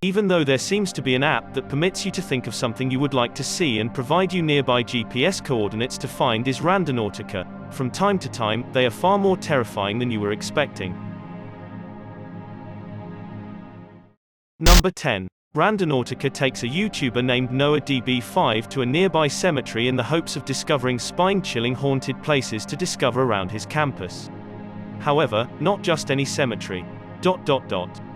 Even though there seems to be an app that permits you to think of something you would like to see and provide you nearby GPS coordinates to find is Randonautica, from time to time, they are far more terrifying than you were expecting. Number 10. Randonautica takes a YouTuber named NoahDB5 to a nearby cemetery in the hopes of discovering spine-chilling haunted places to discover around his campus. However, not just any cemetery.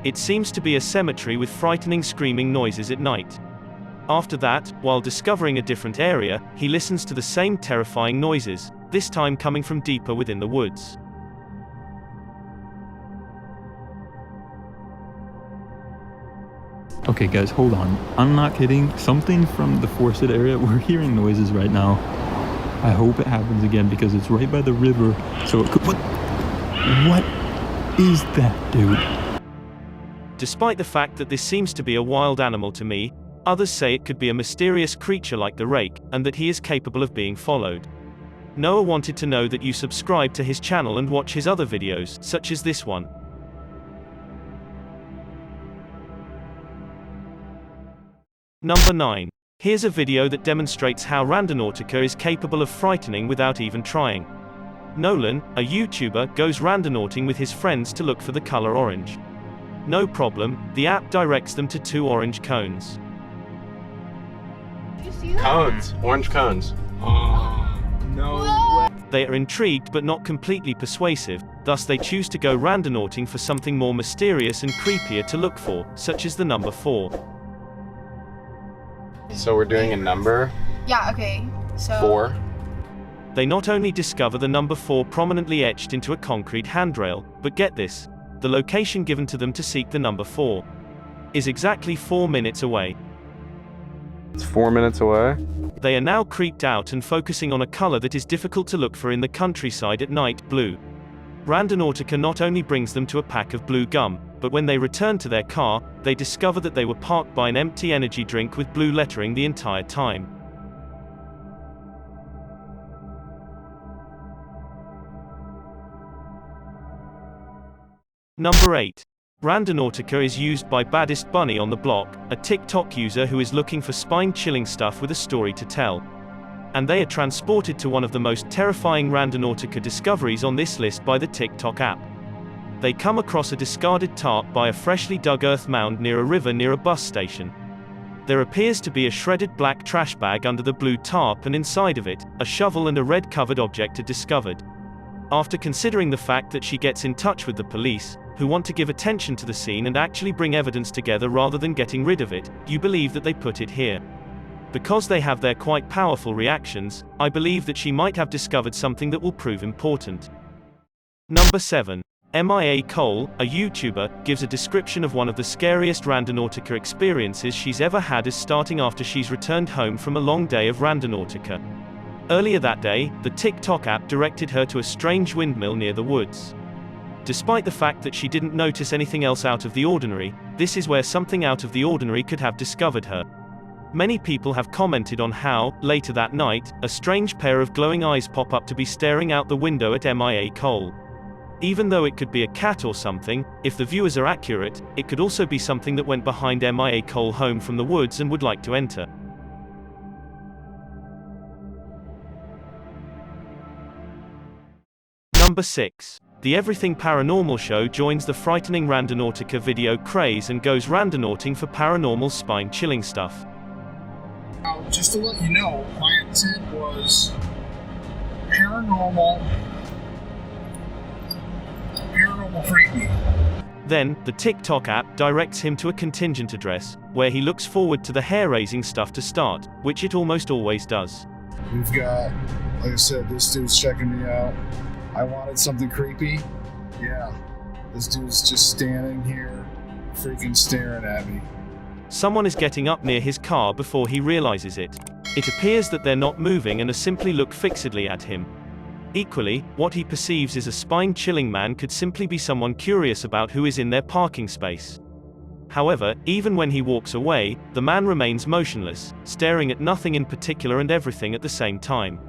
It seems to be a cemetery with frightening screaming noises at night. After that, while discovering a different area, he listens to the same terrifying noises, this time coming from deeper within the woods. Okay guys, hold on. I'm not kidding. Something from the forested area, we're hearing noises right now. I hope it happens again because it's right by the river, so it could... What is that, dude? Despite the fact that this seems to be a wild animal to me, others say it could be a mysterious creature like the rake, and that he is capable of being followed. Noah wanted to know that you subscribe to his channel and watch his other videos, such as this one. Number 9. Here's a video that demonstrates how Randonautica is capable of frightening without even trying. Nolan, a YouTuber, goes randonauting with his friends to look for the color orange. No problem, the app directs them to 2 orange cones. Did you see that? Cones, orange cones. Oh, No way. They are intrigued but not completely persuasive, thus they choose to go randonauting for something more mysterious and creepier to look for, such as the number 4. So we're doing a number? yeah, okay. So 4. They not only discover the number 4 prominently etched into a concrete handrail, but get this, the location given to them to seek the number 4 is exactly 4 minutes away. It's 4 minutes away? They are now creeped out and focusing on a color that is difficult to look for in the countryside at night, blue. Randonautica not only brings them to a pack of blue gum, but when they return to their car, they discover that they were parked by an empty energy drink with blue lettering the entire time. Number 8. Randonautica is used by Baddest Bunny on the Block, a TikTok user who is looking for spine-chilling stuff with a story to tell. And they are transported to one of the most terrifying Randonautica discoveries on this list by the TikTok app. They come across a discarded tarp by a freshly dug earth mound near a river near a bus station. There appears to be a shredded black trash bag under the blue tarp, and inside of it, a shovel and a red-covered object are discovered. After considering the fact that she gets in touch with the police, who want to give attention to the scene and actually bring evidence together rather than getting rid of it, you believe that they put it here. Because they have their quite powerful reactions, I believe that she might have discovered something that will prove important. Number 7. MIA Cole, a YouTuber, gives a description of one of the scariest Randonautica experiences she's ever had as starting after she's returned home from a long day of Randonautica. Earlier that day, the TikTok app directed her to a strange windmill near the woods. Despite the fact that she didn't notice anything else out of the ordinary, this is where something out of the ordinary could have discovered her. Many people have commented on how, later that night, a strange pair of glowing eyes pop up to be staring out the window at MIA Cole. Even though it could be a cat or something, if the viewers are accurate, it could also be something that went behind MIA Cole home from the woods and would like to enter. Number 6. The Everything Paranormal show joins the frightening Randonautica video craze and goes randonauting for paranormal spine-chilling stuff. Just to let you know, my intent was paranormal creepy. Then, the TikTok app directs him to a contingent address, where he looks forward to the hair-raising stuff to start, which it almost always does. We've got, like I said, this dude's checking me out. I wanted something creepy. Yeah, this dude's just standing here, freaking staring at me. Someone is getting up near his car before he realizes it. It appears that they're not moving and are simply look fixedly at him. Equally, what he perceives as a spine-chilling man could simply be someone curious about who is in their parking space. However, even when he walks away, the man remains motionless, staring at nothing in particular and everything at the same time.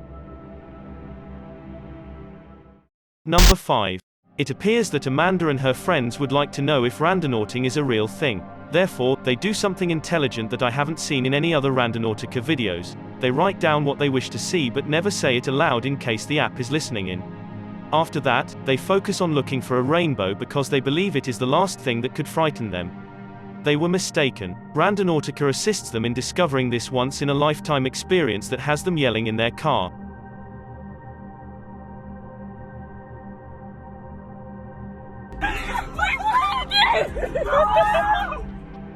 Number 5. It appears that Amanda and her friends would like to know if randonauting is a real thing. Therefore, they do something intelligent that I haven't seen in any other Randonautica videos. They write down what they wish to see but never say it aloud in case the app is listening in. After that, they focus on looking for a rainbow because they believe it is the last thing that could frighten them. They were mistaken. Randonautica assists them in discovering this once-in-a-lifetime experience that has them yelling in their car.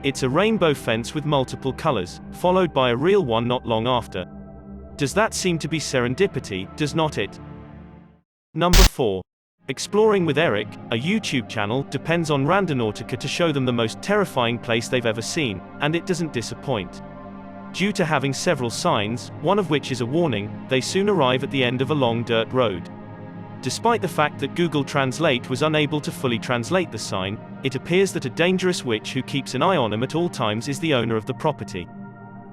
It's a rainbow fence with multiple colors, followed by a real one not long after. Does that seem to be serendipity, does not it? Number 4. Exploring with Eric, a YouTube channel, depends on Randonautica to show them the most terrifying place they've ever seen, and it doesn't disappoint. Due to having several signs, one of which is a warning, they soon arrive at the end of a long dirt road. Despite the fact that Google Translate was unable to fully translate the sign, it appears that a dangerous witch who keeps an eye on them at all times is the owner of the property.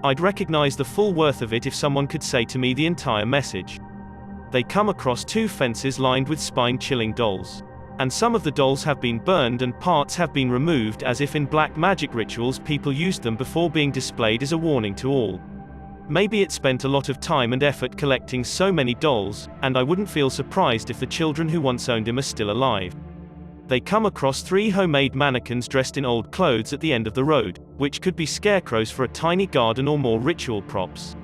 I'd recognize the full worth of it if someone could say to me the entire message. They come across 2 fences lined with spine-chilling dolls. And some of the dolls have been burned and parts have been removed as if in black magic rituals people used them before being displayed as a warning to all. Maybe it spent a lot of time and effort collecting so many dolls, and I wouldn't feel surprised if the children who once owned him are still alive. They come across 3 homemade mannequins dressed in old clothes at the end of the road, which could be scarecrows for a tiny garden or more ritual props.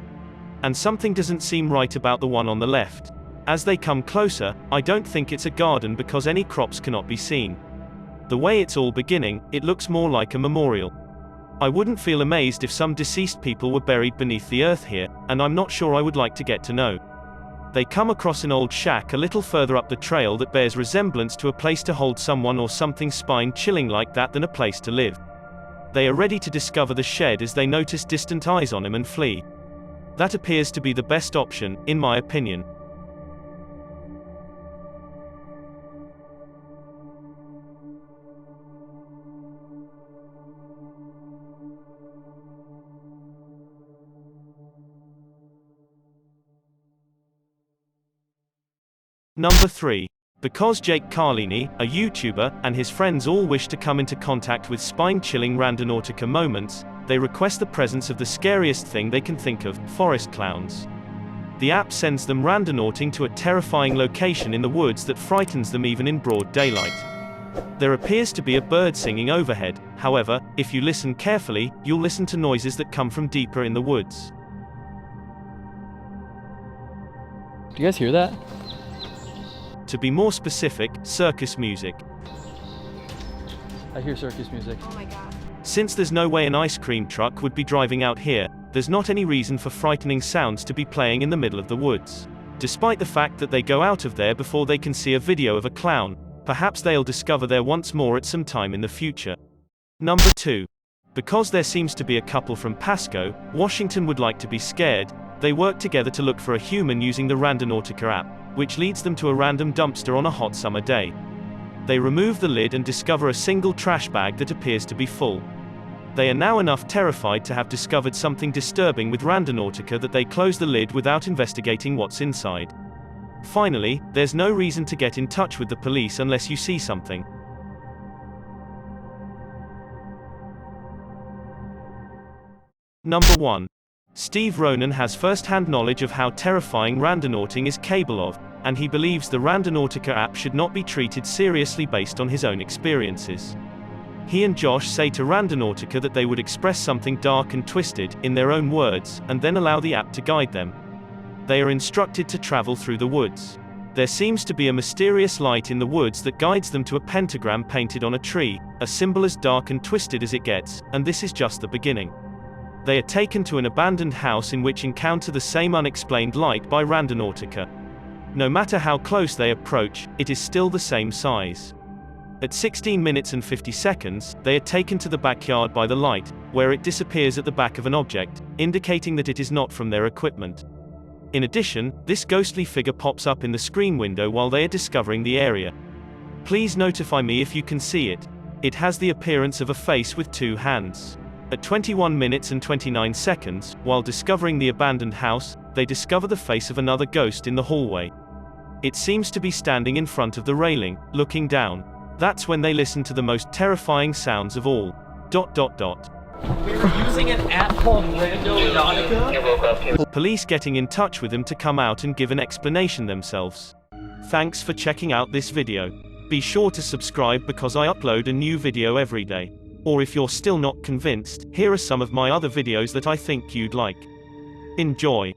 And something doesn't seem right about the one on the left. As they come closer, I don't think it's a garden because any crops cannot be seen. The way it's all beginning, it looks more like a memorial. I wouldn't feel amazed if some deceased people were buried beneath the earth here, and I'm not sure I would like to get to know. They come across an old shack a little further up the trail that bears resemblance to a place to hold someone or something spine-chilling like that than a place to live. They are ready to discover the shed as they notice distant eyes on him and flee. That appears to be the best option, in my opinion. Number 3. Because Jake Carlini, a YouTuber, and his friends all wish to come into contact with spine-chilling Randonautica moments, they request the presence of the scariest thing they can think of, forest clowns. The app sends them randonauting to a terrifying location in the woods that frightens them even in broad daylight. There appears to be a bird singing overhead, however, if you listen carefully, you'll listen to noises that come from deeper in the woods. Do you guys hear that? To be more specific, circus music. I hear circus music. Oh my god. Since there's no way an ice cream truck would be driving out here, there's not any reason for frightening sounds to be playing in the middle of the woods. Despite the fact that they go out of there before they can see a video of a clown, perhaps they'll discover there once more at some time in the future. Number 2. Because there seems to be a couple from Pasco, Washington would like to be scared, they work together to look for a human using the Randonautica app, which leads them to a random dumpster on a hot summer day. They remove the lid and discover a single trash bag that appears to be full. They are now enough terrified to have discovered something disturbing with Randonautica that they close the lid without investigating what's inside. Finally, there's no reason to get in touch with the police unless you see something. Number 1. Steve Ronan has first-hand knowledge of how terrifying randonauting is capable of, and he believes the Randonautica app should not be treated seriously based on his own experiences. He and Josh say to Randonautica that they would express something dark and twisted, in their own words, and then allow the app to guide them. They are instructed to travel through the woods. There seems to be a mysterious light in the woods that guides them to a pentagram painted on a tree, a symbol as dark and twisted as it gets, and this is just the beginning. They are taken to an abandoned house in which encounter the same unexplained light by Randonautica. No matter how close they approach, it is still the same size. At 16 minutes and 50 seconds, they are taken to the backyard by the light, where it disappears at the back of an object, indicating that it is not from their equipment. In addition, this ghostly figure pops up in the screen window while they are discovering the area. Please notify me if you can see it. It has the appearance of a face with 2 hands. At 21 minutes and 29 seconds, while discovering the abandoned house, they discover the face of another ghost in the hallway. It seems to be standing in front of the railing, looking down. That's when they listen to the most terrifying sounds of all. We're using an app called Randonautica. Police getting in touch with them to come out and give an explanation themselves. Thanks for checking out this video. Be sure to subscribe because I upload a new video every day. Or if you're still not convinced, here are some of my other videos that I think you'd like. Enjoy.